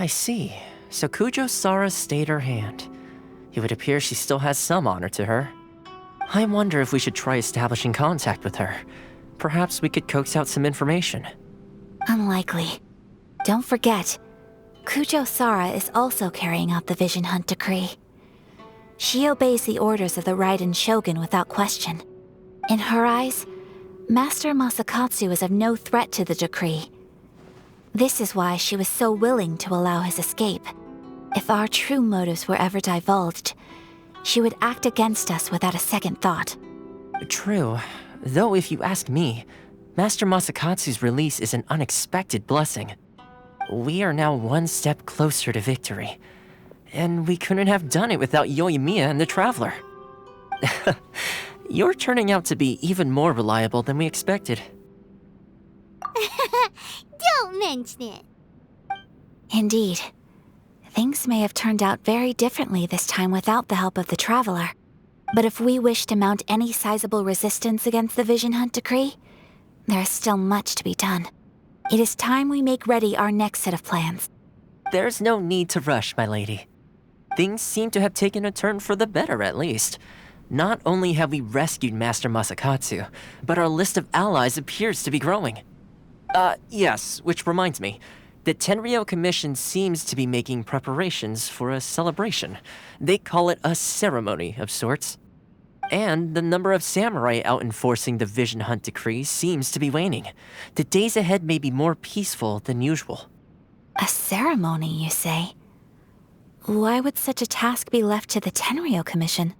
I see. So Kujo-Sara stayed her hand. It would appear she still has some honor to her. I wonder if we should try establishing contact with her. Perhaps we could coax out some information. Unlikely. Don't forget, Kujo-Sara is also carrying out the Vision Hunt decree. She obeys the orders of the Raiden Shogun without question. In her eyes, Master Masakatsu is of no threat to the decree. This is why she was so willing to allow his escape. If our true motives were ever divulged, she would act against us without a second thought. True. Though if you ask me, Master Masakatsu's release is an unexpected blessing. We are now one step closer to victory. And we couldn't have done it without Yoimiya and the Traveler. You're turning out to be even more reliable than we expected. Don't mention it. Indeed. Things may have turned out very differently this time without the help of the Traveler. But if we wish to mount any sizable resistance against the Vision Hunt decree, there is still much to be done. It is time we make ready our next set of plans. There's no need to rush, my lady. Things seem to have taken a turn for the better, at least. Not only have we rescued Master Masakatsu, but our list of allies appears to be growing. Yes, which reminds me. The Tenryou Commission seems to be making preparations for a celebration. They call it a ceremony of sorts. And the number of samurai out enforcing the Vision Hunt decree seems to be waning. The days ahead may be more peaceful than usual. A ceremony, you say? Why would such a task be left to the Tenryou Commission?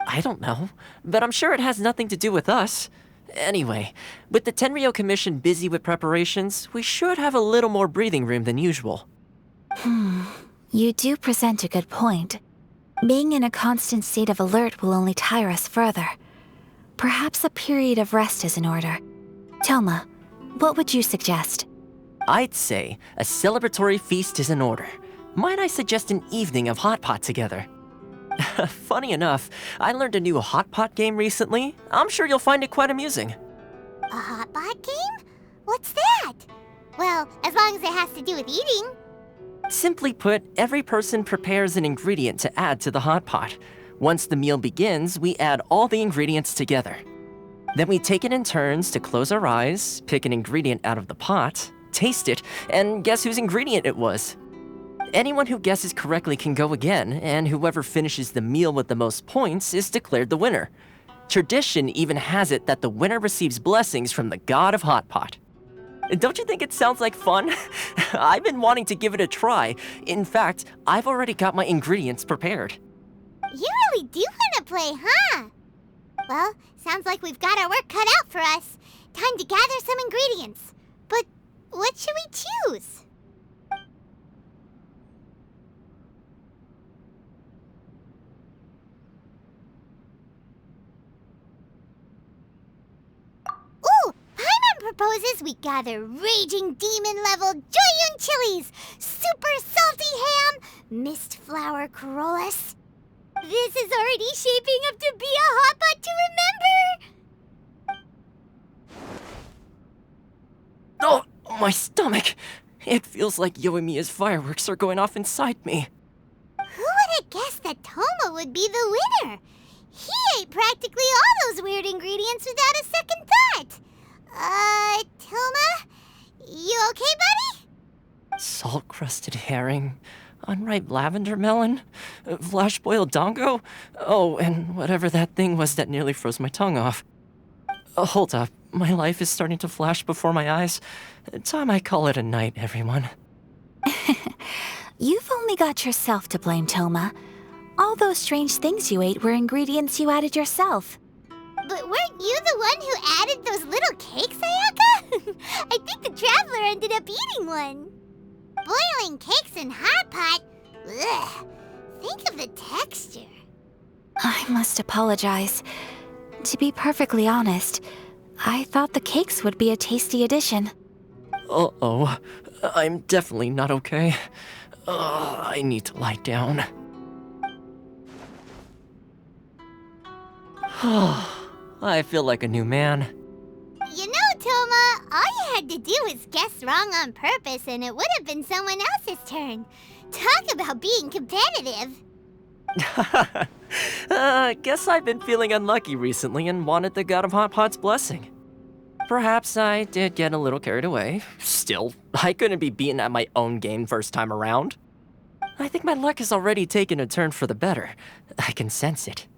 I don't know, but I'm sure it has nothing to do with us. Anyway, with the Tenryou Commission busy with preparations, we should have a little more breathing room than usual. You do present a good point. Being in a constant state of alert will only tire us further. Perhaps a period of rest is in order. Toma, what would you suggest? I'd say a celebratory feast is in order. Might I suggest an evening of hot pot together? Funny enough, I learned a new hot pot game recently. I'm sure you'll find it quite amusing. A hot pot game? What's that? Well, as long as it has to do with eating. Simply put, every person prepares an ingredient to add to the hot pot. Once the meal begins, we add all the ingredients together. Then we take it in turns to close our eyes, pick an ingredient out of the pot, taste it, and guess whose ingredient it was. Anyone who guesses correctly can go again, and whoever finishes the meal with the most points is declared the winner. Tradition even has it that the winner receives blessings from the god of hot pot. Don't you think it sounds like fun? I've been wanting to give it a try. In fact, I've already got my ingredients prepared. You really do want to play, huh? Well, sounds like we've got our work cut out for us. Time to gather some ingredients. But what should we choose? Ooh! Paimon proposes we gather raging demon-level Joyun chilies, super salty ham, mist flower corollas. This is already shaping up to be a hot pot to remember! Oh, my stomach! It feels like Yoimiya's fireworks are going off inside me. Who would have guessed that Toma would be the winner? He ate practically all those weird ingredients without a second thought. Toma? You okay, buddy? Salt-crusted herring, unripe lavender melon, flash-boiled dongo, oh, and whatever that thing was that nearly froze my tongue off. Hold up, my life is starting to flash before my eyes. Time I call it a night, everyone. You've only got yourself to blame, Toma. All those strange things you ate were ingredients you added yourself. But weren't you the one who added those little cakes, Ayaka? I think the Traveler ended up eating one. Boiling cakes in hot pot? Ugh. Think of the texture. I must apologize. To be perfectly honest, I thought the cakes would be a tasty addition. Uh-oh. I'm definitely not okay. I need to lie down. I feel like a new man. You know, Toma, All you had to do was guess wrong on purpose and it would have been someone else's turn. Talk about being competitive. Guess I've been feeling unlucky recently and wanted the God of Hot Pot's blessing. Perhaps I did get a little carried away. Still, I couldn't be beaten at my own game first time around. I think my luck has already taken a turn for the better. I can sense it.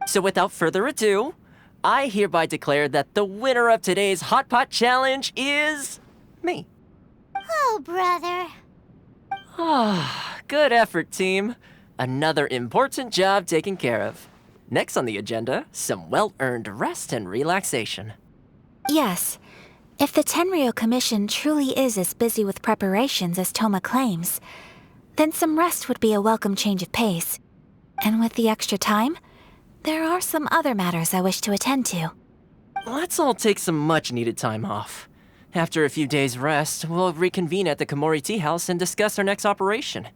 So without further ado, I hereby declare that the winner of today's Hot Pot Challenge is me. Oh, brother. Ah, good effort, team. Another important job taken care of. Next on the agenda, some well-earned rest and relaxation. Yes. If the Tenryou Commission truly is as busy with preparations as Toma claims, then some rest would be a welcome change of pace. And with the extra time, there are some other matters I wish to attend to. Let's all take some much-needed time off. After a few days' rest, we'll reconvene at the Komori Tea House and discuss our next operation.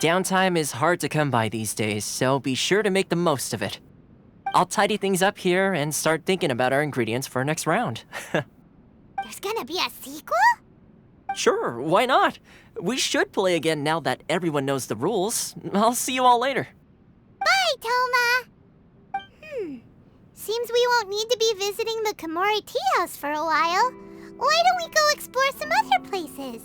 Downtime is hard to come by these days, so be sure to make the most of it. I'll tidy things up here and start thinking about our ingredients for our next round. There's gonna be a sequel? Sure, why not? We should play again now that everyone knows the rules. I'll see you all later. Bye, Toma! Seems we won't need to be visiting the Komori Tea House for a while. Why don't we go explore some other places?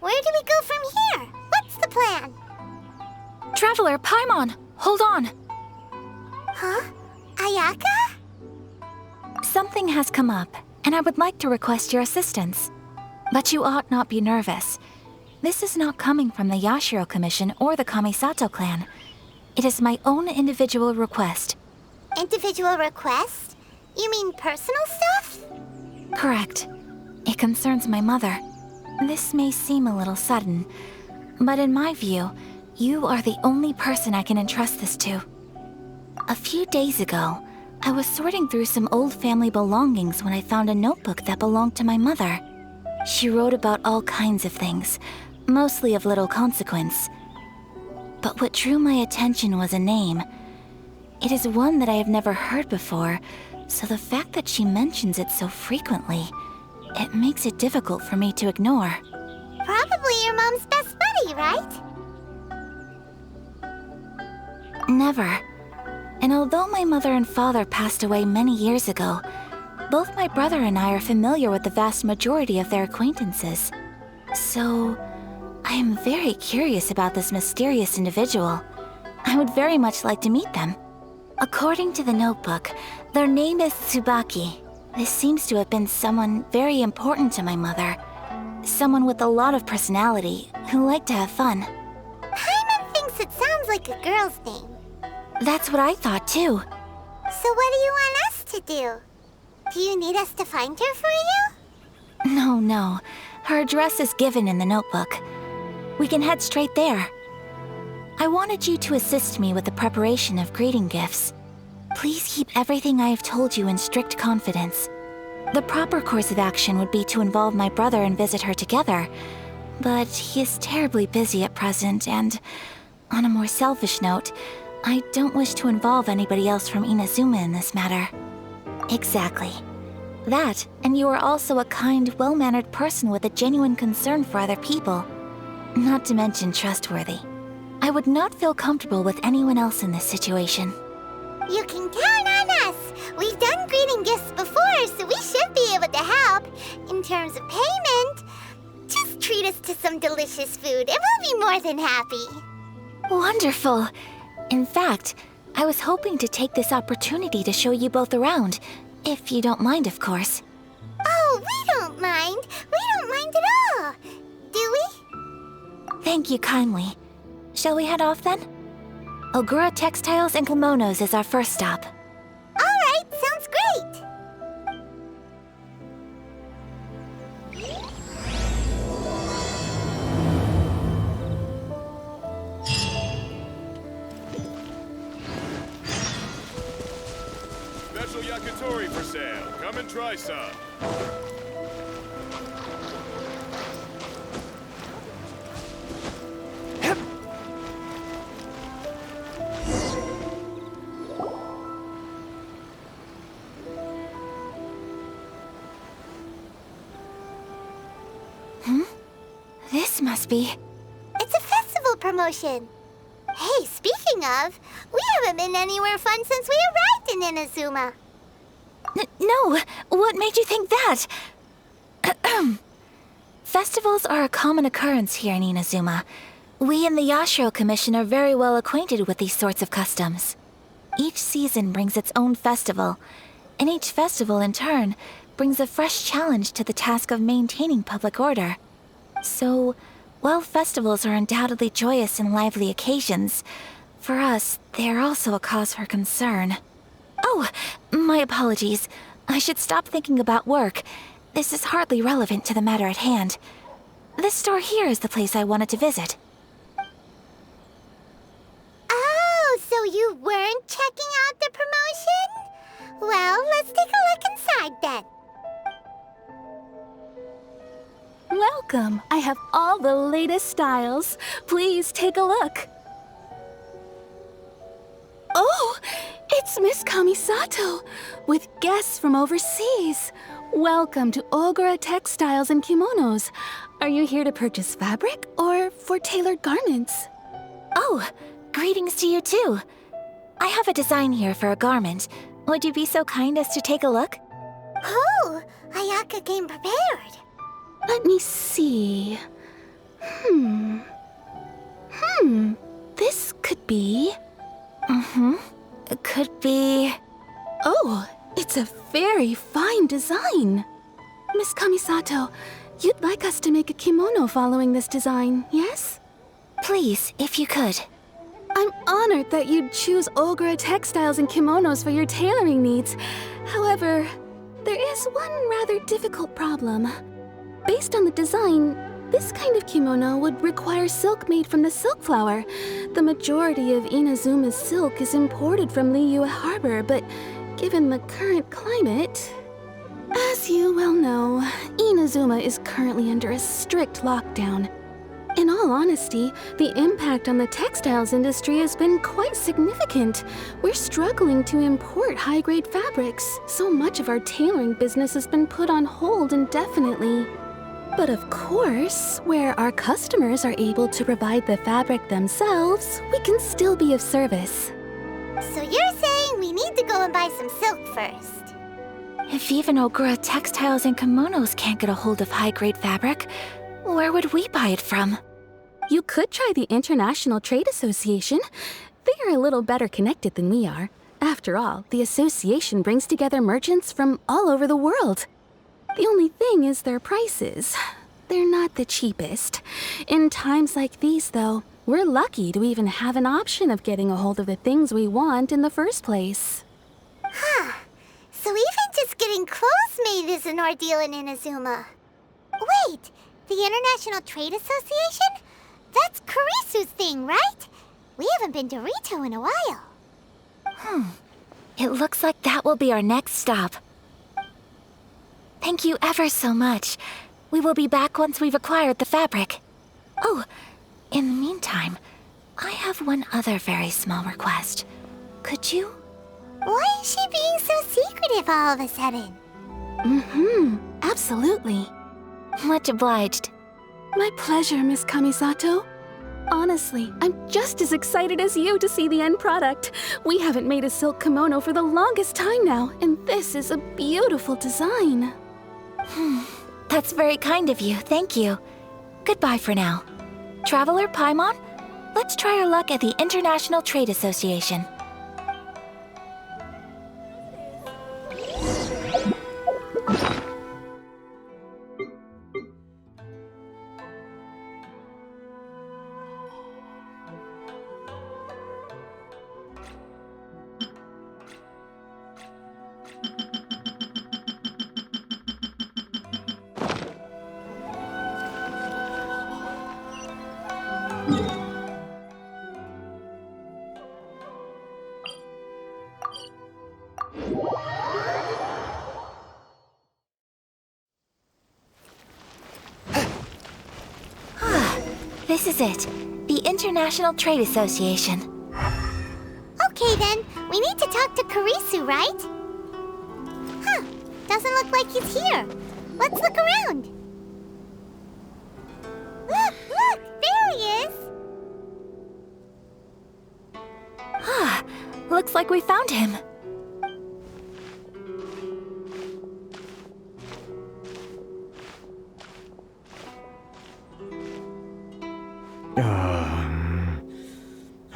Where do we go from here? What's the plan? Traveler, Paimon, hold on. Huh? Ayaka? Something has come up, and I would like to request your assistance. But you ought not be nervous. This is not coming from the Yashiro Commission or the Kamisato clan. It is my own individual request. Individual request? You mean personal stuff? Correct. It concerns my mother. This may seem a little sudden, but in my view, you are the only person I can entrust this to. A few days ago, I was sorting through some old family belongings when I found a notebook that belonged to my mother. She wrote about all kinds of things, mostly of little consequence. But what drew my attention was a name. It is one that I have never heard before, so the fact that she mentions it so frequently, it makes it difficult for me to ignore. Probably your mom's best buddy, right? Never. And although my mother and father passed away many years ago, both my brother and I are familiar with the vast majority of their acquaintances. So, I am very curious about this mysterious individual. I would very much like to meet them. According to the notebook, their name is Tsubaki. This seems to have been someone very important to my mother. Someone with a lot of personality, who liked to have fun. Paimon thinks it sounds like a girl's name. That's what I thought too. So what do you want us to do? Do you need us to find her for you? No. Her address is given in the notebook. We can head straight there. I wanted you to assist me with the preparation of greeting gifts. Please keep everything I have told you in strict confidence. The proper course of action would be to involve my brother and visit her together, but he is terribly busy at present, and on a more selfish note, I don't wish to involve anybody else from Inazuma in this matter. Exactly. That, and you are also a kind, well-mannered person with a genuine concern for other people. Not to mention trustworthy. I would not feel comfortable with anyone else in this situation. You can count on us! We've done greeting gifts before, so we should be able to help. In terms of payment, just treat us to some delicious food and we'll be more than happy. Wonderful! In fact, I was hoping to take this opportunity to show you both around, if you don't mind, of course. Oh, we don't mind. We don't mind at all. Do we? Thank you kindly. Shall we head off then? Ogura Textiles and Kimonos is our first stop. All right, sounds great. yakitori for sale. Come and try some. This must be... It's a festival promotion. Hey, speaking of, we haven't been anywhere fun since we arrived in Inazuma. No! What made you think that? Festivals are a common occurrence here in Inazuma. We in the Yashiro Commission are very well acquainted with these sorts of customs. Each season brings its own festival, and each festival, in turn, brings a fresh challenge to the task of maintaining public order. So, while festivals are undoubtedly joyous and lively occasions, for us, they are also a cause for concern. Oh, my apologies. I should stop thinking about work. This is hardly relevant to the matter at hand. This store here is the place I wanted to visit. Oh, so you weren't checking out the promotion? Well, let's take a look inside then. Welcome! I have all the latest styles. Please take a look. Oh! It's Miss Kamisato, with guests from overseas. Welcome to Ogura Textiles and Kimonos. Are you here to purchase fabric or for tailored garments? Oh, greetings to you too. I have a design here for a garment. Would you be so kind as to take a look? Oh, Ayaka came prepared. Let me see. This could be... It could be... Oh, it's a very fine design. Miss Kamisato, you'd like us to make a kimono following this design, yes? Please, if you could. I'm honored that you'd choose Ogura Textiles and Kimonos for your tailoring needs. However, there is one rather difficult problem. Based on the design, this kind of kimono would require silk made from the silk flower. The majority of Inazuma's silk is imported from Liyue Harbor, but given the current climate... As you well know, Inazuma is currently under a strict lockdown. In all honesty, the impact on the textiles industry has been quite significant. We're struggling to import high-grade fabrics. So much of our tailoring business has been put on hold indefinitely. But of course, where our customers are able to provide the fabric themselves, we can still be of service. So you're saying we need to go and buy some silk first? If even Ogura Textiles and Kimonos can't get a hold of high-grade fabric, where would we buy it from? You could try the International Trade Association. They are a little better connected than we are. After all, the association brings together merchants from all over the world. The only thing is their prices. They're not the cheapest. In times like these, though, we're lucky to even have an option of getting a hold of the things we want in the first place. Huh. So even just getting clothes made is an ordeal in Inazuma. Wait, the International Trade Association? That's Kurisu's thing, right? We haven't been to Rito in a while. It looks like that will be our next stop. Thank you ever so much. We will be back once we've acquired the fabric. Oh, in the meantime, I have one other very small request. Could you? Why is she being so secretive all of a sudden? Absolutely. Much obliged. My pleasure, Miss Kamisato. Honestly, I'm just as excited as you to see the end product. We haven't made a silk kimono for the longest time now, and this is a beautiful design. That's very kind of you, thank you. Goodbye for now. Traveler Paimon, let's try our luck at the International Trade Association. This is it. The International Trade Association. Okay then, we need to talk to Kurisu, right? Huh, doesn't look like he's here. Let's look around. Look, there he is! Ah, looks like we found him.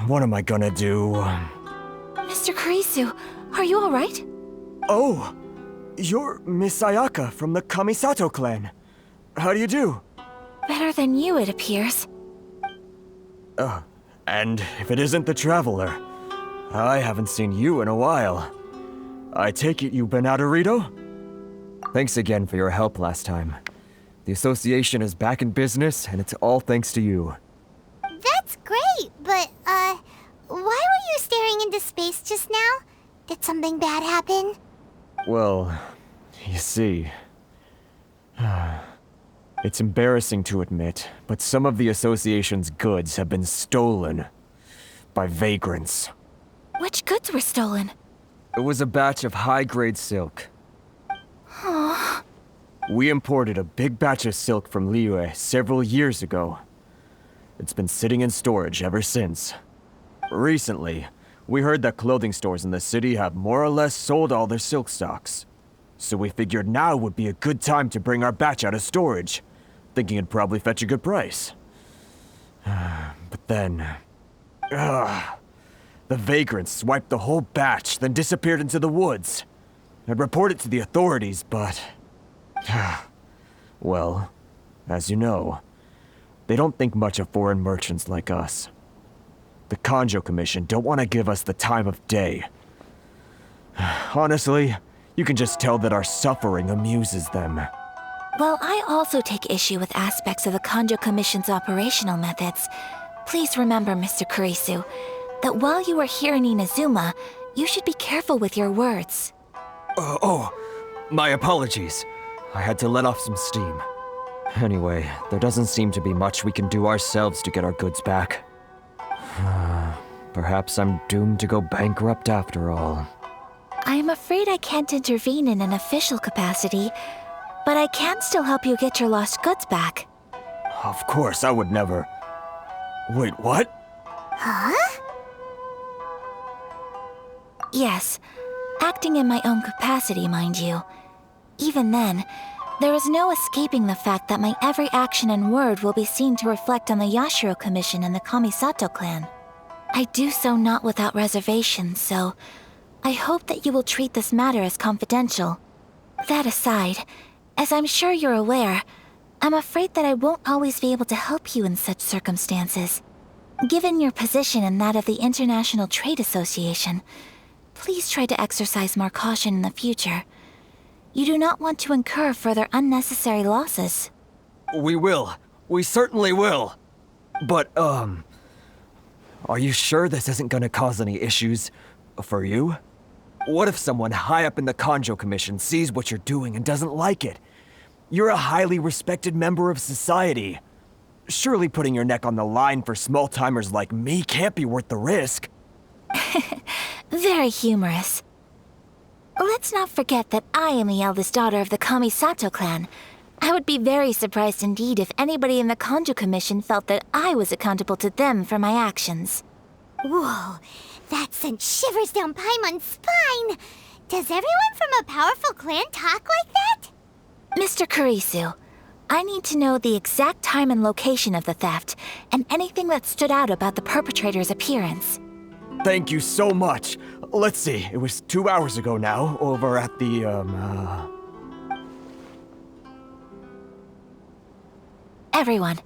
What am I gonna do? Mr. Kurisu, are you alright? Oh! You're Miss Ayaka from the Kamisato clan. How do you do? Better than you, it appears. And if it isn't the Traveler, I haven't seen you in a while. I take it you've been out of Rito? Thanks again for your help last time. The association is back in business, and it's all thanks to you. That's great, but, why were you staring into space just now? Did something bad happen? Well, you see... It's embarrassing to admit, but some of the association's goods have been stolen by vagrants. Which goods were stolen? It was a batch of high-grade silk. We imported a big batch of silk from Liyue several years ago. It's been sitting in storage ever since. Recently, we heard that clothing stores in the city have more or less sold all their silk stocks. So we figured now would be a good time to bring our batch out of storage, thinking it'd probably fetch a good price. But then... the vagrants swiped the whole batch, then disappeared into the woods. I'd report it to the authorities, but... well, as you know, they don't think much of foreign merchants like us. The Kanjo Commission don't want to give us the time of day. Honestly, you can just tell that our suffering amuses them. Well, I also take issue with aspects of the Kanjo Commission's operational methods. Please remember, Mr. Kurisu, that while you are here in Inazuma, you should be careful with your words. My apologies. I had to let off some steam. Anyway, there doesn't seem to be much we can do ourselves to get our goods back. Perhaps I'm doomed to go bankrupt after all. I am afraid I can't intervene in an official capacity, but I can still help you get your lost goods back. Of course, I would never... Wait, what? Huh? Yes, acting in my own capacity, mind you. Even then, there is no escaping the fact that my every action and word will be seen to reflect on the Yashiro Commission and the Kamisato clan. I do so not without reservation, so I hope that you will treat this matter as confidential. That aside, as I'm sure you're aware, I'm afraid that I won't always be able to help you in such circumstances. Given your position and that of the International Trade Association, please try to exercise more caution in the future. You do not want to incur further unnecessary losses. We will. We certainly will. But, are you sure this isn't gonna cause any issues for you? What if someone high up in the Kanjo Commission sees what you're doing and doesn't like it? You're a highly respected member of society. Surely putting your neck on the line for small-timers like me can't be worth the risk. Very humorous. Let's not forget that I am the eldest daughter of the Kamisato clan. I would be very surprised indeed if anybody in the Kanjo Commission felt that I was accountable to them for my actions. Whoa, that sent shivers down Paimon's spine! Does everyone from a powerful clan talk like that? Mr. Kurisu, I need to know the exact time and location of the theft, and anything that stood out about the perpetrator's appearance. Thank you so much. Let's see, it was 2 hours ago now, over at the, Everyone,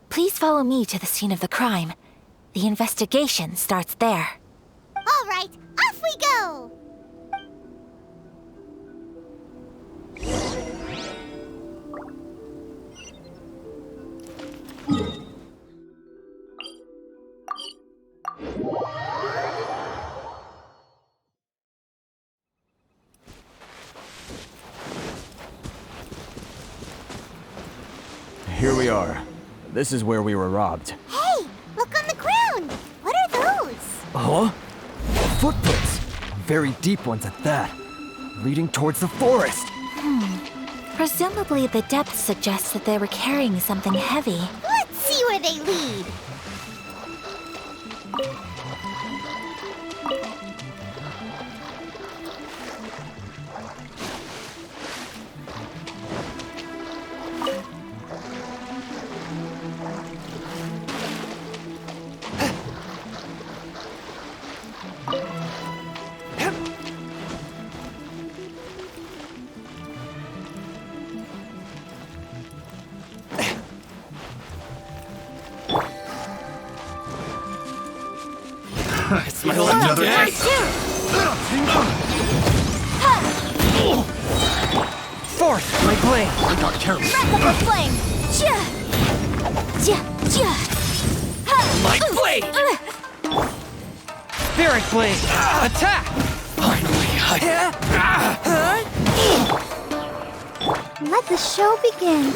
please follow me to the scene of the crime. The investigation starts there. All right, off we go! Here we are. This is where we were robbed. Hey, look on the ground! What are those? Huh? Footprints! Very deep ones at that. Leading towards the forest. Presumably the depth suggests that they were carrying something heavy. Let's see where they lead. It's my lucky day! Fourth, my blade! I got careless. Wrap up a flame! My blade! Spirit blade! Attack! Finally, Let the show begin.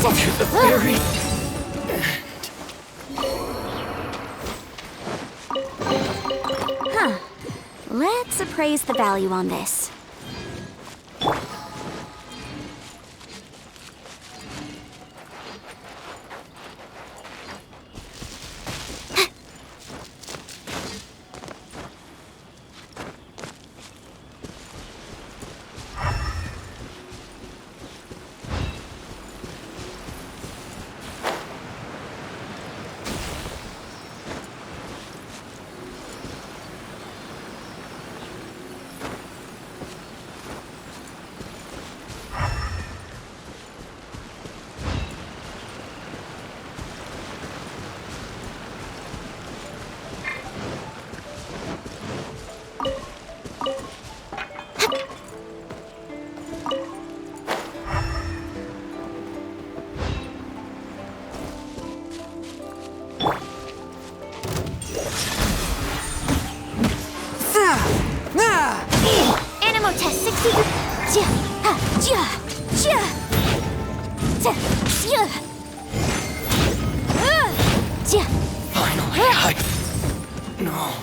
To the very Let's appraise the value on this. Animal test 60. Finally, No.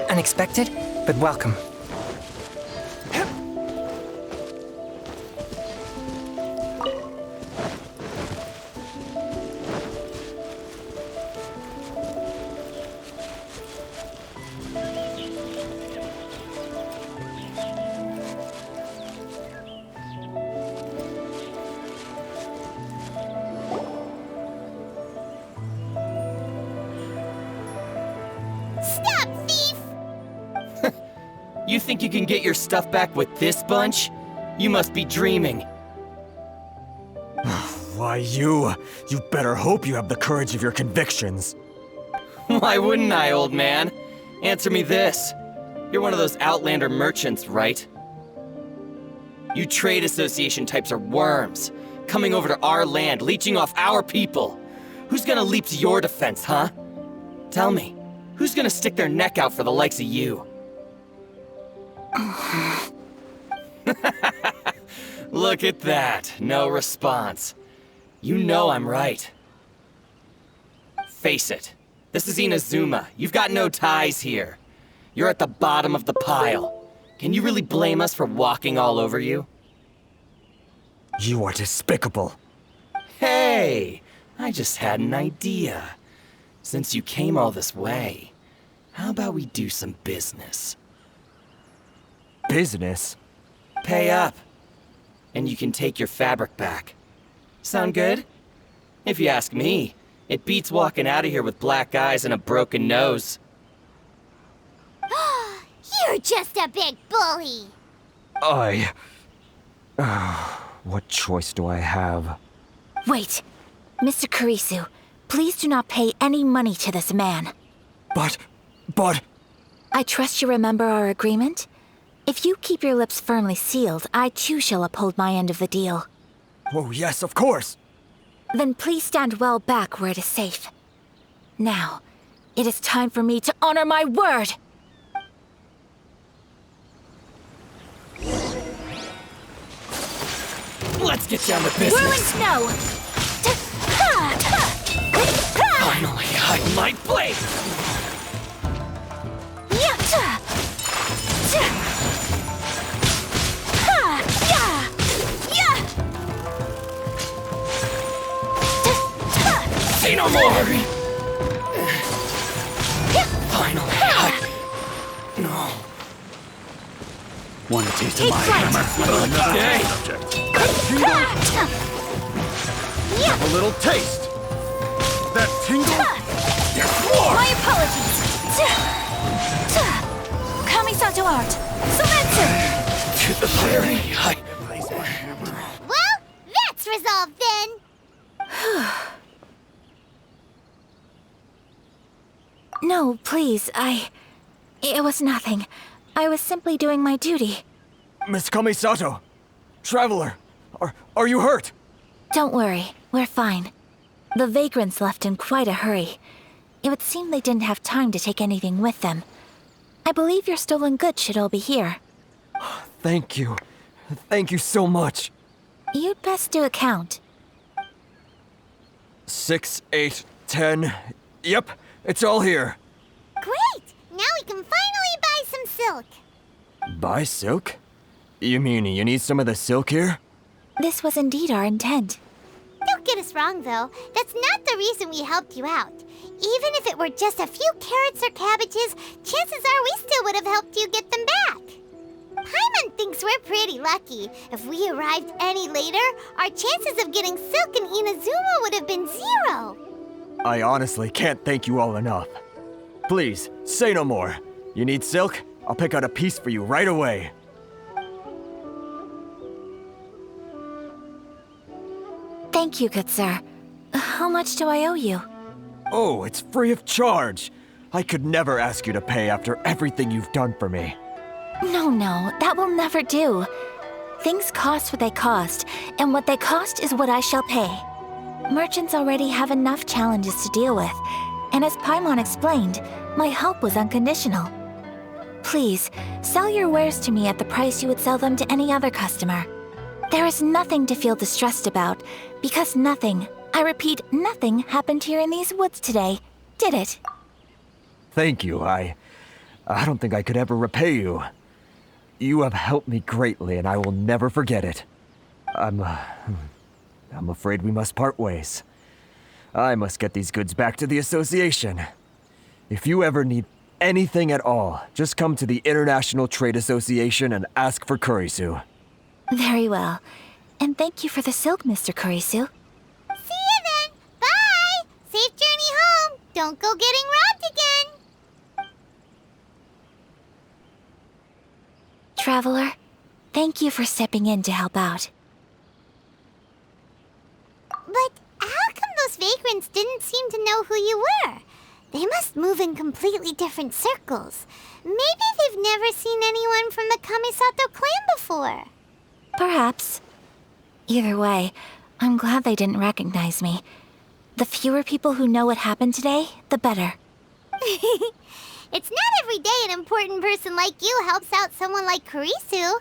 Unexpected, but welcome. You think you can get your stuff back with this bunch? You must be dreaming. Why, you better hope you have the courage of your convictions. Why wouldn't I, old man? Answer me this. You're one of those Outlander merchants, right? You trade association types are worms, coming over to our land, leeching off our people. Who's gonna leap to your defense, huh? Tell me, who's gonna stick their neck out for the likes of you? Look at that, no response. You know I'm right. Face it, this is Inazuma. You've got no ties here. You're at the bottom of the pile. Can you really blame us for walking all over you? You are despicable. Hey, I just had an idea. Since you came all this way, how about we do some business? Business? Pay up, and you can take your fabric back. Sound good? If you ask me, it beats walking out of here with black eyes and a broken nose. You're just a big bully! What choice do I have? Wait. Mr. Kurisu, please do not pay any money to this man. But... I trust you remember our agreement? If you keep your lips firmly sealed, I too shall uphold my end of the deal. Oh, yes, of course! Then please stand well back where it is safe. Now, it is time for me to honor my word! Let's get down to business! Whirling snow! Finally, I might blade! Say no more! Finally, No. Want a taste Take of my flight. hammer? Okay. A little taste! That tingle? My apologies! Kamisato art! Sumetsu! To the fairy, Well, that's resolved then! No, please, It was nothing. I was simply doing my duty. Miss Kamisato! Traveler! Are you hurt? Don't worry, we're fine. The vagrants left in quite a hurry. It would seem they didn't have time to take anything with them. I believe your stolen goods should all be here. Thank you. Thank you so much. You'd best do a count. 6, 8, 10... Yep, it's all here. Great! Now we can finally buy some silk. Buy silk? You mean you need some of the silk here? This was indeed our intent. Don't get us wrong, though. That's not the reason we helped you out. Even if it were just a few carrots or cabbages, chances are we still would have helped you get them back. Paimon thinks we're pretty lucky. If we arrived any later, our chances of getting silk in Inazuma would have been 0. I honestly can't thank you all enough. Please, say no more. You need silk? I'll pick out a piece for you right away. Thank you, good sir. How much do I owe you? Oh, it's free of charge. I could never ask you to pay after everything you've done for me. No, that will never do. Things cost what they cost, and what they cost is what I shall pay. Merchants already have enough challenges to deal with, and as Paimon explained, my help was unconditional. Please, sell your wares to me at the price you would sell them to any other customer. There is nothing to feel distressed about, because nothing, I repeat, nothing happened here in these woods today, did it? Thank you. I don't think I could ever repay you. You have helped me greatly, and I will never forget it. I'm afraid we must part ways. I must get these goods back to the association. If you ever need anything at all, just come to the International Trade Association and ask for Kurisu. Very well. And thank you for the silk, Mr. Kurisu. See you then! Bye! Safe journey home! Don't go getting robbed again! Traveler, thank you for stepping in to help out. But how come those vagrants didn't seem to know who you were? They must move in completely different circles. Maybe they've never seen anyone from the Kamisato clan before. Perhaps. Either way, I'm glad they didn't recognize me. The fewer people who know what happened today, the better. It's not every day an important person like you helps out someone like Kurisu.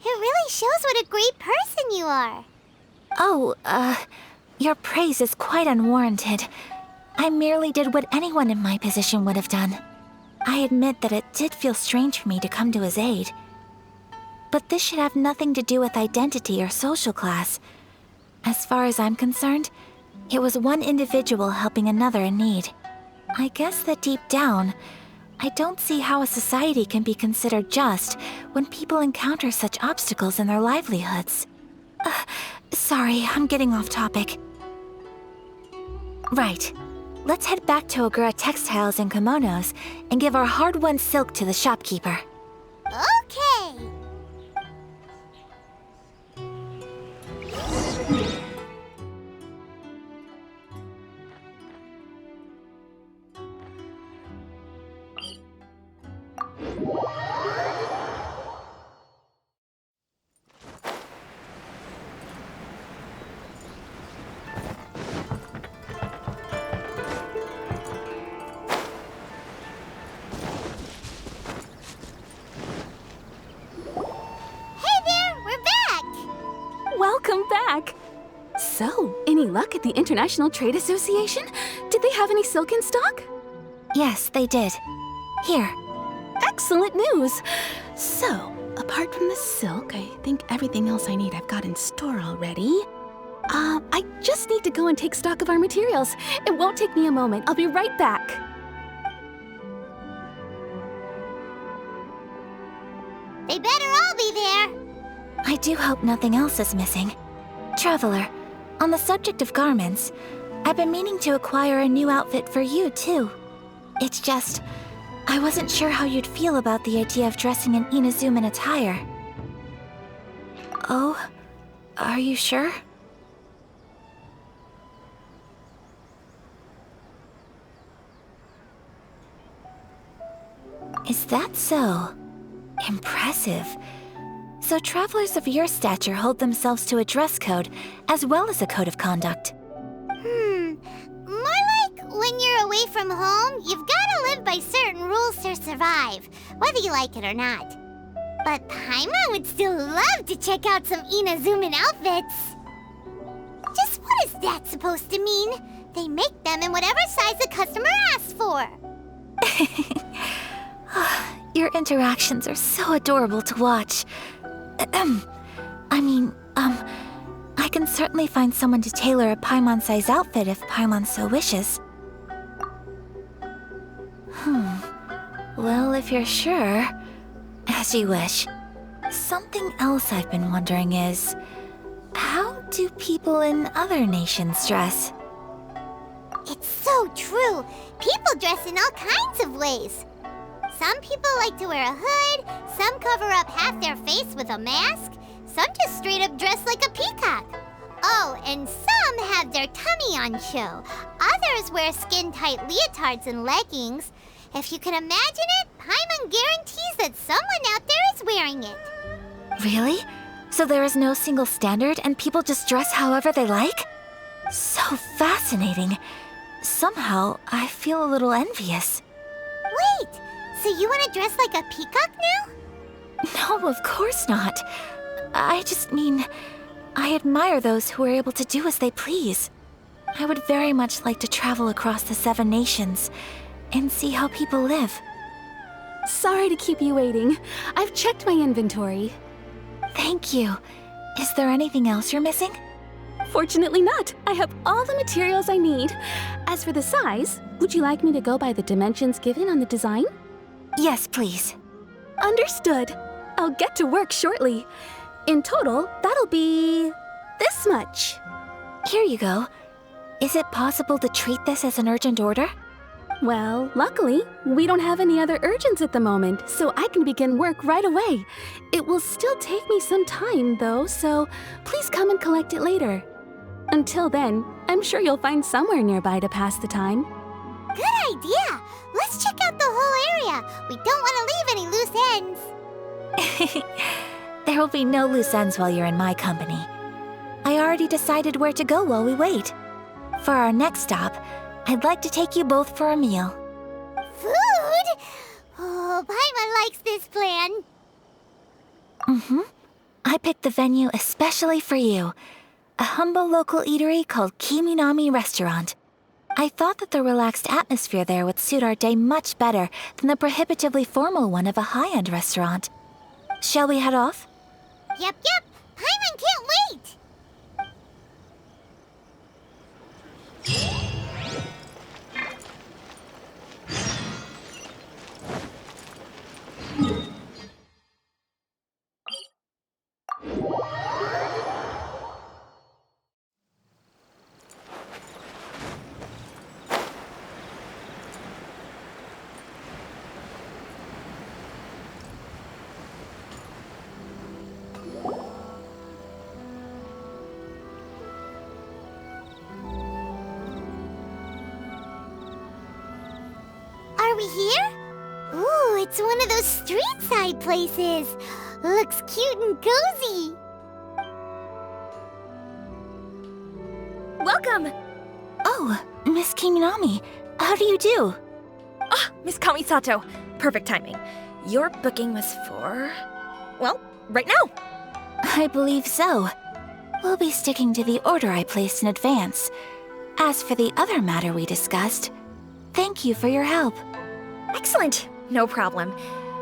It really shows what a great person you are. Oh, your praise is quite unwarranted. I merely did what anyone in my position would have done. I admit that it did feel strange for me to come to his aid. But this should have nothing to do with identity or social class. As far as I'm concerned, It was one individual helping another in need. I guess that deep down, I don't see how a society can be considered just when people encounter such obstacles in their livelihoods. Sorry, I'm getting off topic. Right. Let's head back to Ogura Textiles and Kimonos and give our hard-won silk to the shopkeeper. Okay. Welcome back! So, any luck at the International Trade Association? Did they have any silk in stock? Yes, they did. Here. Excellent news! So, apart from the silk, I think everything else I need I've got in store already. I just need to go and take stock of our materials. It won't take me a moment. I'll be right back. They better all be there. I do hope nothing else is missing. Traveler, on the subject of garments, I've been meaning to acquire a new outfit for you, too. It's just, I wasn't sure how you'd feel about the idea of dressing in Inazuman attire. Oh, are you sure? Is that so? Impressive. So travelers of your stature hold themselves to a dress code, as well as a code of conduct. More like when you're away from home, you've gotta live by certain rules to survive, whether you like it or not. But Paimon would still love to check out some Inazuman outfits. Just what is that supposed to mean? They make them in whatever size the customer asks for. Your interactions are so adorable to watch. I can certainly find someone to tailor a Paimon-size outfit if Paimon so wishes. Well, if you're sure, as you wish. Something else I've been wondering is, how do people in other nations dress? It's so true. People dress in all kinds of ways. Some people like to wear a hood, some cover up half their face with a mask, some just straight up dress like a peacock. Oh, and some have their tummy on show. Others wear skin-tight leotards and leggings. If you can imagine it, Paimon guarantees that someone out there is wearing it. Really? So there is no single standard and people just dress however they like? So fascinating. Somehow, I feel a little envious. Wait, so you want to dress like a peacock now? No, of course not. I just mean, I admire those who are able to do as they please. I would very much like to travel across the 7 nations and see how people live. Sorry to keep you waiting. I've checked my inventory. Thank you. Is there anything else you're missing? Fortunately not. I have all the materials I need. As for the size, would you like me to go by the dimensions given on the design? Yes, please. Understood. I'll get to work shortly. In total, that'll be this much. Here you go. Is it possible to treat this as an urgent order? Well, luckily, we don't have any other urgents at the moment, so I can begin work right away. It will still take me some time, though, so please come and collect it later. Until then, I'm sure you'll find somewhere nearby to pass the time. Good idea! Let's check out the whole area. We don't want to leave any loose ends. There will be no loose ends while you're in my company. I already decided where to go while we wait. For our next stop, I'd like to take you both for a meal. Food? Oh, Paimon likes this plan. I picked the venue especially for you. A humble local eatery called Kiminami Restaurant. I thought that the relaxed atmosphere there would suit our day much better than the prohibitively formal one of a high-end restaurant. Shall we head off? Yep. Paimon can't wait. Are we here? Ooh, it's one of those street-side places. Looks cute and cozy. Welcome! Oh, Miss Kiminami, how do you do? Ah, Miss Kamisato. Perfect timing. Your booking was for... well, right now. I believe so. We'll be sticking to the order I placed in advance. As for the other matter we discussed, thank you for your help. Excellent. No problem.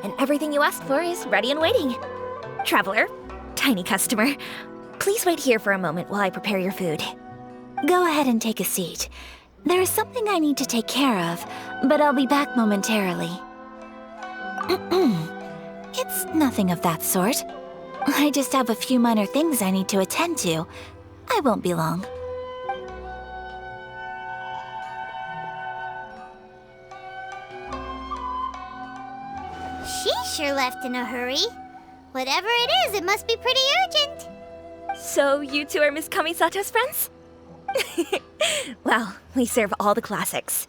And everything you asked for is ready and waiting. Traveler, tiny customer, please wait here for a moment while I prepare your food. Go ahead and take a seat. There is something I need to take care of, but I'll be back momentarily. It's nothing of that sort. I just have a few minor things I need to attend to. I won't be long. She sure left in a hurry. Whatever it is, it must be pretty urgent. So you two are Miss Kamisato's friends? Well, we serve all the classics.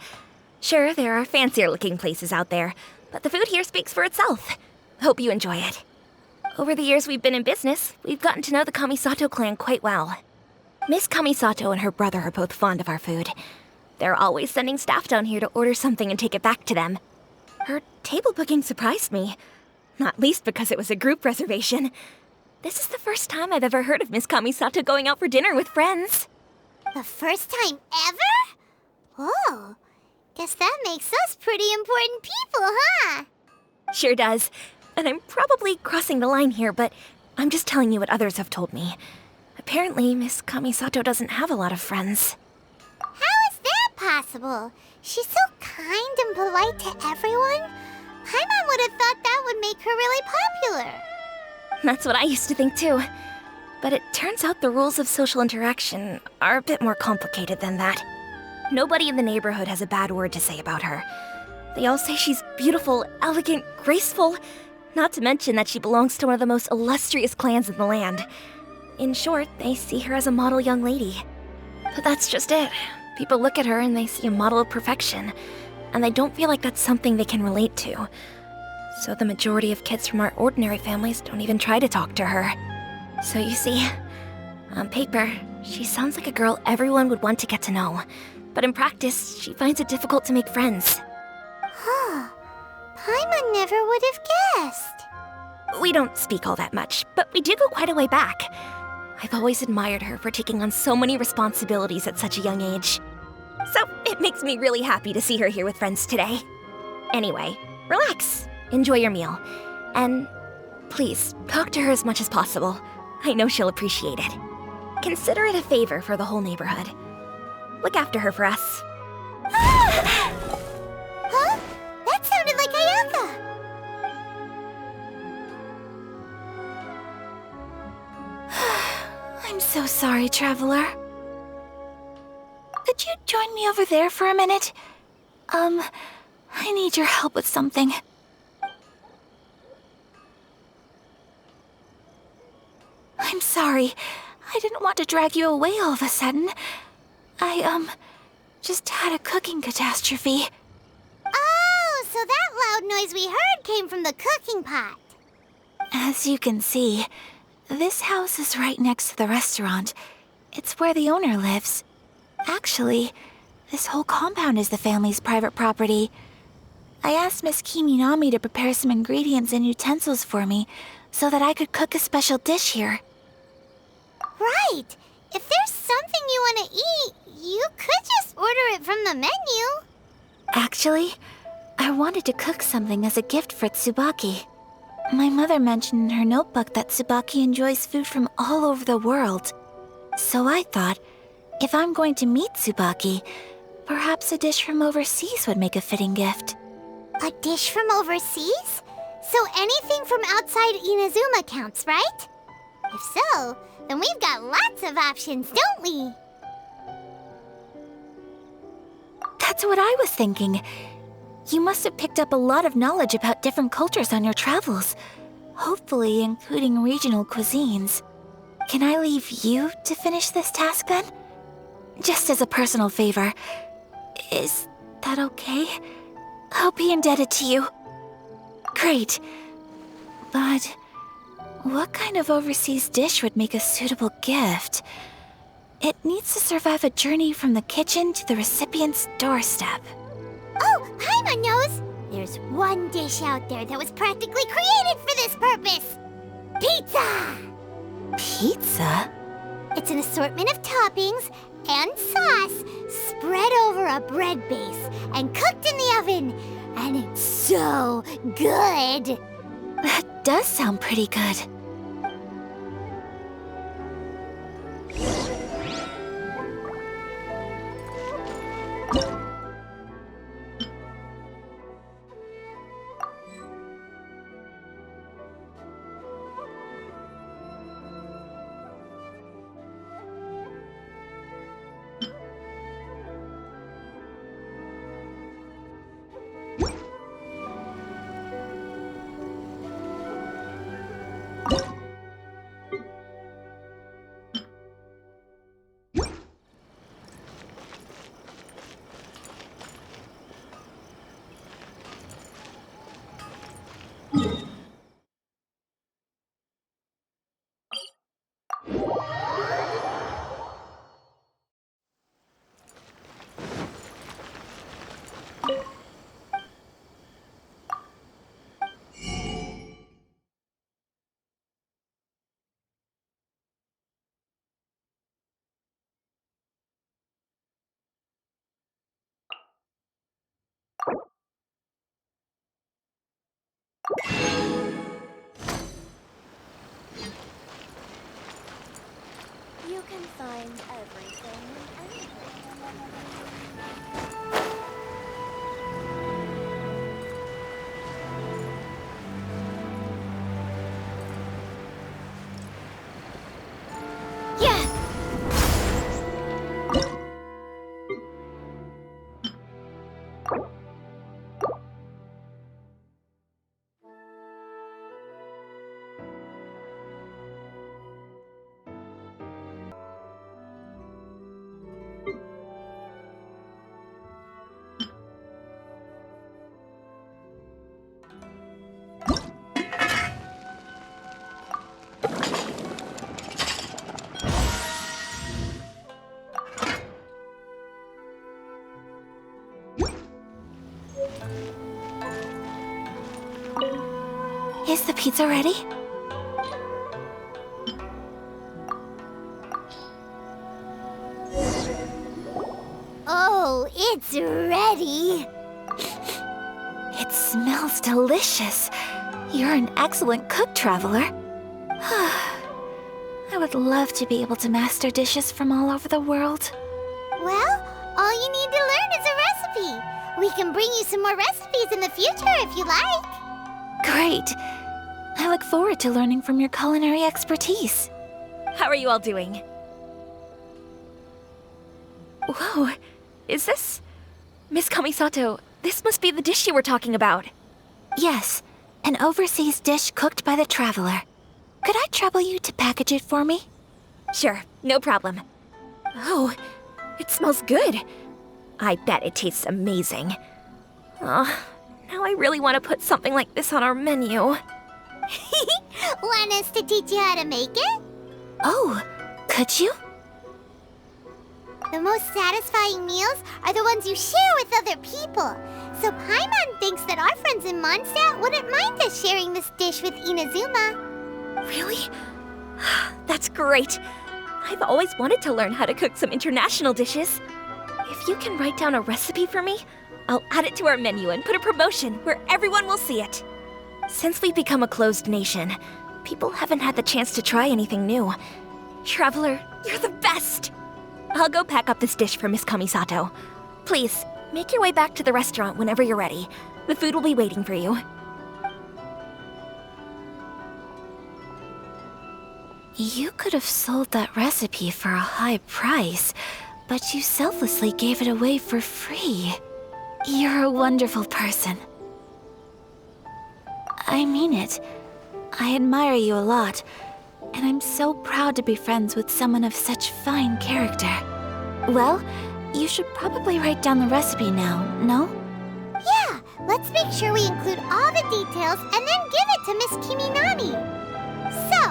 Sure, there are fancier-looking places out there, but the food here speaks for itself. Hope you enjoy it. Over the years we've been in business, we've gotten to know the Kamisato clan quite well. Miss Kamisato and her brother are both fond of our food. They're always sending staff down here to order something and take it back to them. Her table booking surprised me, not least because it was a group reservation. This is the first time I've ever heard of Miss Kamisato going out for dinner with friends. The first time ever? Whoa. Guess that makes us pretty important people, huh? Sure does. And I'm probably crossing the line here, but I'm just telling you what others have told me. Apparently, Miss Kamisato doesn't have a lot of friends. How is that possible? She's so kind and polite to everyone. Paimon would have thought that would make her really popular. That's what I used to think too. But it turns out the rules of social interaction are a bit more complicated than that. Nobody in the neighborhood has a bad word to say about her. They all say she's beautiful, elegant, graceful, not to mention that she belongs to one of the most illustrious clans in the land. In short, they see her as a model young lady. But that's just it. People look at her and they see a model of perfection, and they don't feel like that's something they can relate to. So the majority of kids from our ordinary families don't even try to talk to her. So you see, on paper, she sounds like a girl everyone would want to get to know. But in practice, she finds it difficult to make friends. Huh. Paimon never would have guessed. We don't speak all that much, but we do go quite a way back. I've always admired her for taking on so many responsibilities at such a young age. So it makes me really happy to see her here with friends today. Anyway, relax, enjoy your meal, and please, talk to her as much as possible. I know she'll appreciate it. Consider it a favor for the whole neighborhood. Look after her for us. Huh? That sounded like Ayaka. I'm so sorry, traveler. Could you join me over there for a minute? I need your help with something. I'm sorry. I didn't want to drag you away all of a sudden. I, just had a cooking catastrophe. Oh, so that loud noise we heard came from the cooking pot. As you can see, this house is right next to the restaurant. It's where the owner lives. Actually, this whole compound is the family's private property. I asked Miss Kiminami to prepare some ingredients and utensils for me so that I could cook a special dish here. Right. If there's something you want to eat, you could just order it from the menu. Actually, I wanted to cook something as a gift for Tsubaki. My mother mentioned in her notebook that Tsubaki enjoys food from all over the world. So I thought, if I'm going to meet Tsubaki, perhaps a dish from overseas would make a fitting gift. A dish from overseas? So anything from outside Inazuma counts, right? If so, then we've got lots of options, don't we? That's what I was thinking. You must have picked up a lot of knowledge about different cultures on your travels, hopefully including regional cuisines. Can I leave you to finish this task then? Just as a personal favor. Is that okay? I'll be indebted to you. Great. But what kind of overseas dish would make a suitable gift? It needs to survive a journey from the kitchen to the recipient's doorstep. Oh, Paimon knows! There's one dish out there that was practically created for this purpose! Pizza! Pizza? It's an assortment of toppings and sauce spread over a bread base and cooked in the oven. And it's so good! That does sound pretty good. You can find everything anywhere. Yeah! Is the pizza ready? Oh, it's ready! It smells delicious. You're an excellent cook, traveler. I would love to be able to master dishes from all over the world. Well, all you need to learn is a recipe. We can bring you some more recipes in the future if you like. Great. I look forward to learning from your culinary expertise. How are you all doing? Whoa, is this... Miss Kamisato, this must be the dish you were talking about. Yes, an overseas dish cooked by the traveler. Could I trouble you to package it for me? Sure, no problem. Oh, it smells good. I bet it tastes amazing. Oh, now I really want to put something like this on our menu. Want us to teach you how to make it? Oh, could you? The most satisfying meals are the ones you share with other people. So Paimon thinks that our friends in Mondstadt wouldn't mind us sharing this dish with Inazuma. Really? That's great. I've always wanted to learn how to cook some international dishes. If you can write down a recipe for me, I'll add it to our menu and put a promotion where everyone will see it. Since we've become a closed nation, people haven't had the chance to try anything new. Traveler, you're the best! I'll go pack up this dish for Miss Kamisato. Please, make your way back to the restaurant whenever you're ready. The food will be waiting for you. You could have sold that recipe for a high price, but you selflessly gave it away for free. You're a wonderful person. I mean it. I admire you a lot, and I'm so proud to be friends with someone of such fine character. Well, you should probably write down the recipe now, no? Yeah, let's make sure we include all the details and then give it to Miss Kiminami. So,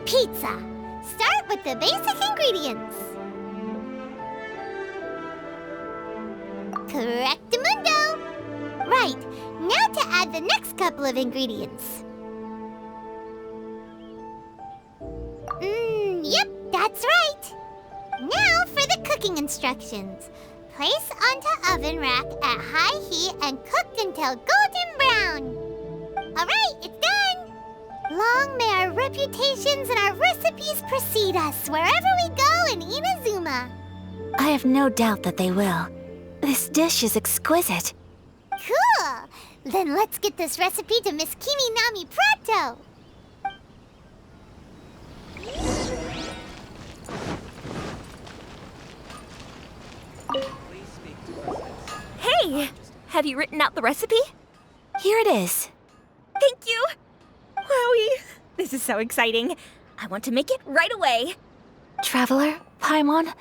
pizza. Start with the basic ingredients. Correctamundo. Right, now to add the next couple of ingredients. Yep, that's right. Now for the cooking instructions. Place onto oven rack at high heat and cook until golden brown. Alright, it's done! Long may our reputations and our recipes precede us wherever we go in Inazuma. I have no doubt that they will. This dish is exquisite. Cool! Then let's get this recipe to Miss Kiminami pronto! Hey! Have you written out the recipe? Here it is. Thank you! Wowie! This is so exciting. I want to make it right away. Traveler, Paimon,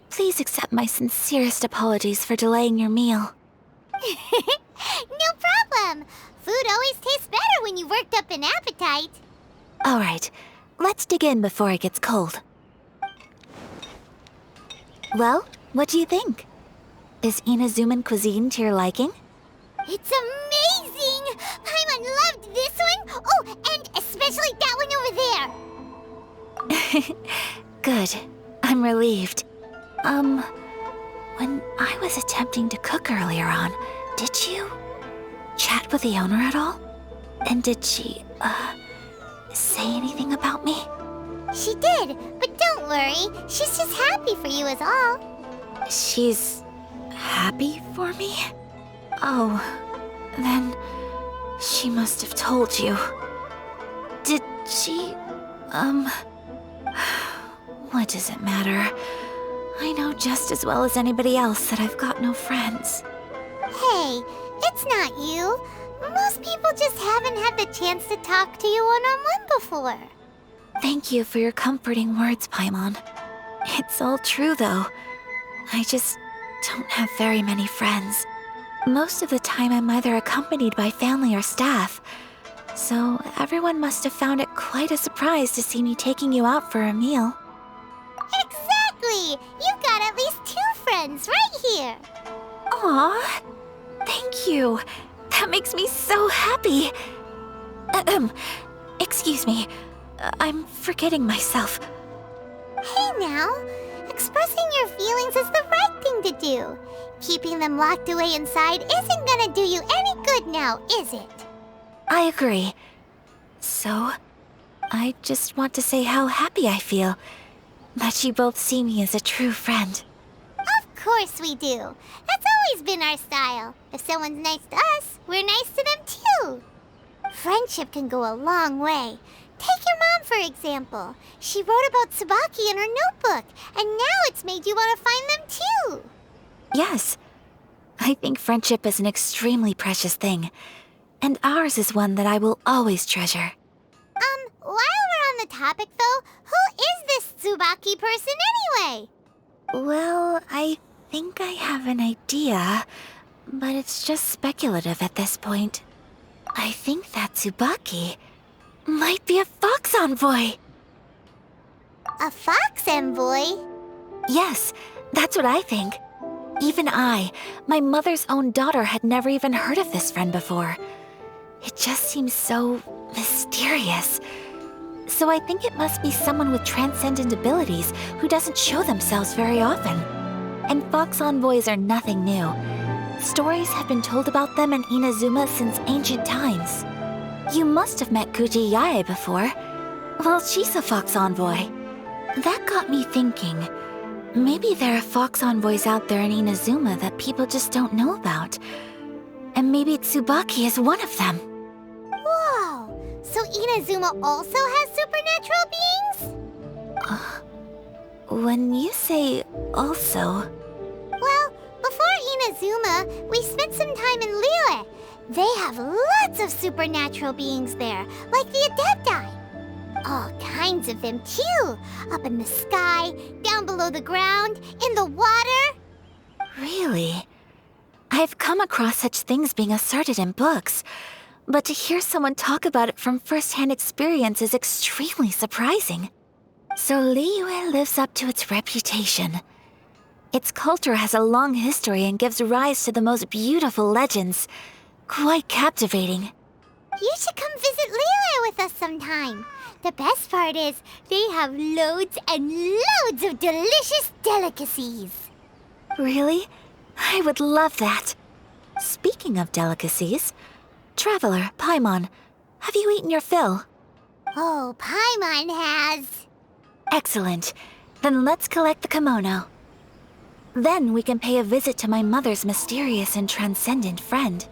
please accept my sincerest apologies for delaying your meal. No problem! Food always tastes better when you've worked up an appetite. All right, let's dig in before it gets cold. Well, what do you think? Is Inazuman cuisine to your liking? It's amazing! Paimon loved this one! Oh, and especially that one over there! Good. I'm relieved. When I was attempting to cook earlier on, did you chat with the owner at all? And did she, say anything about me? She did, but don't worry. She's just happy for you is all. She's happy for me? Oh, then she must have told you. Did she, what does it matter? I know just as well as anybody else that I've got no friends. Hey, it's not you. Most people just haven't had the chance to talk to you one-on-one before. Thank you for your comforting words, Paimon. It's all true, though. I just don't have very many friends. Most of the time I'm either accompanied by family or staff. So everyone must have found it quite a surprise to see me taking you out for a meal. Exactly! You've got at least 2 friends right here. Aw, thank you. That makes me so happy. Excuse me. I'm forgetting myself. Hey now, expressing your feelings is the right thing to do. Keeping them locked away inside isn't gonna do you any good now, is it? I agree. So, I just want to say how happy I feel that you both see me as a true friend. Of course we do. That's always been our style. If someone's nice to us, we're nice to them too. Friendship can go a long way. Take your mom, for example. She wrote about Tsubaki in her notebook, and now it's made you want to find them too. Yes. I think friendship is an extremely precious thing. And ours is one that I will always treasure. While we're on the topic though, who is this Tsubaki person anyway? Well, I think I have an idea, but it's just speculative at this point. I think that Tsubaki might be a fox envoy. A fox envoy? Yes, that's what I think. Even I, my mother's own daughter, had never even heard of this friend before. It just seems so mysterious. So I think it must be someone with transcendent abilities who doesn't show themselves very often. And fox envoys are nothing new. Stories have been told about them in Inazuma since ancient times. You must have met Kuji Yae before. Well, she's a fox envoy. That got me thinking. Maybe there are fox envoys out there in Inazuma that people just don't know about. And maybe Tsubaki is one of them. Whoa! So Inazuma also has supernatural beings? When you say also... Well, before Inazuma, we spent some time in Liyue. They have lots of supernatural beings there, like the Adepti. All kinds of them too. Up in the sky, down below the ground, in the water. Really? I've come come across such things being asserted in books, but to hear someone talk about it from first-hand experience is extremely surprising. So Liyue lives up to its reputation. Its culture has a long history and gives rise to the most beautiful legends. Quite captivating. You should come visit Liyue with us sometime. The best part is, they have loads and loads of delicious delicacies. Really? I would love that. Speaking of delicacies, Traveler, Paimon, have you eaten your fill? Oh, Paimon has. Excellent. Then let's collect the kimono. Then we can pay a visit to my mother's mysterious and transcendent friend.